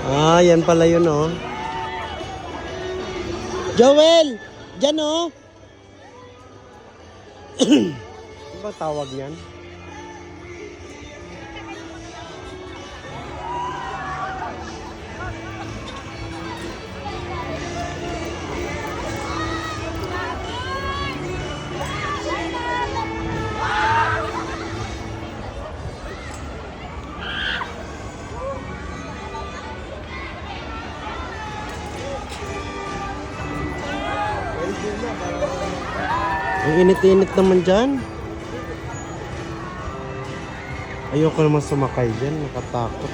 Ah, yan pala yun, oh. Joel! Diyan, oh! Ano ba tawag yan? Ang init-init naman dyan. Ayoko naman sumakay dyan. Nakatakot.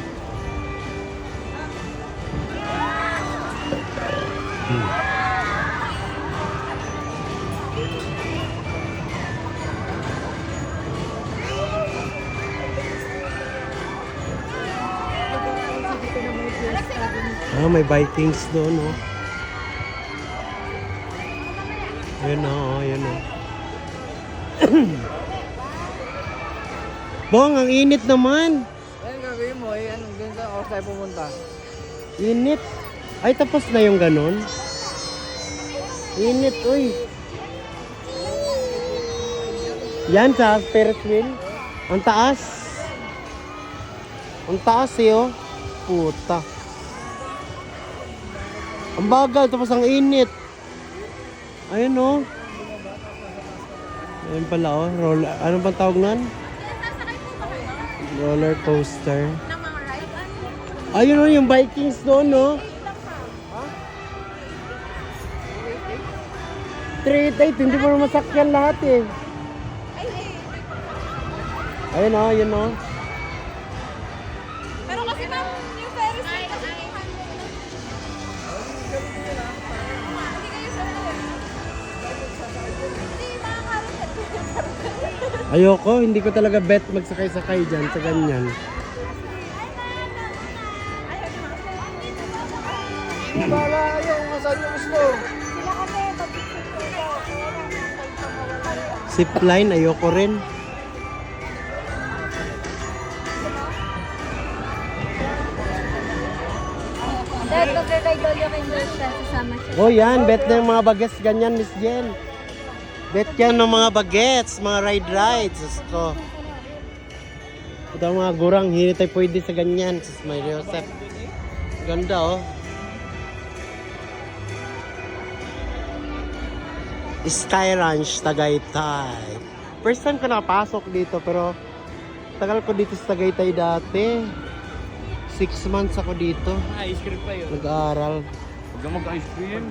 Ah, may Vikings doon, oh. Ayun, oh. Ayun, oh. Bong, ang init naman. Ayun gagawin mo eh, anong ganito ako tayo pumunta? Init. Ay, tapos na yung ganun. Init, uy. Yan sa Ferris wheel. Ang taas. Ang taas eh, oh. Puta. Ang bagal, tapos ang init. Ayun, oh. Ayun pala, oh. Roller. Ano bang tawag nun? Roller coaster. Ayun, oh, yung Vikings doon, no? 388, hindi mo masakyan lahat, eh. Ayun, oh, ayun, oh. Pero kasi ma'am, yung Ferris wheel kasi Ayoko, hindi ko talaga bet magsakay-sakay dyan sa ganyan. Bala yung saan yung gusto. Zipline, ayoko rin. dahil mag-ride daw yung English siya, sasama siya. Oh, yan, bet na yung mga bagets ganyan, Miss Jen. Bet yan ng mga bagets, mga ride-rides. Gusto. Ito ang mga gurang, hindi tayo pwede sa ganyan. Sus, may Joseph. Ganda, oh. Sky Ranch, Tagaytay. First time ko nakapasok dito, pero tagal ko dito sa Tagaytay dati. 6 months ako dito. Ice cream pa yun. Nag-aaral. Huwag ka mag-ice cream.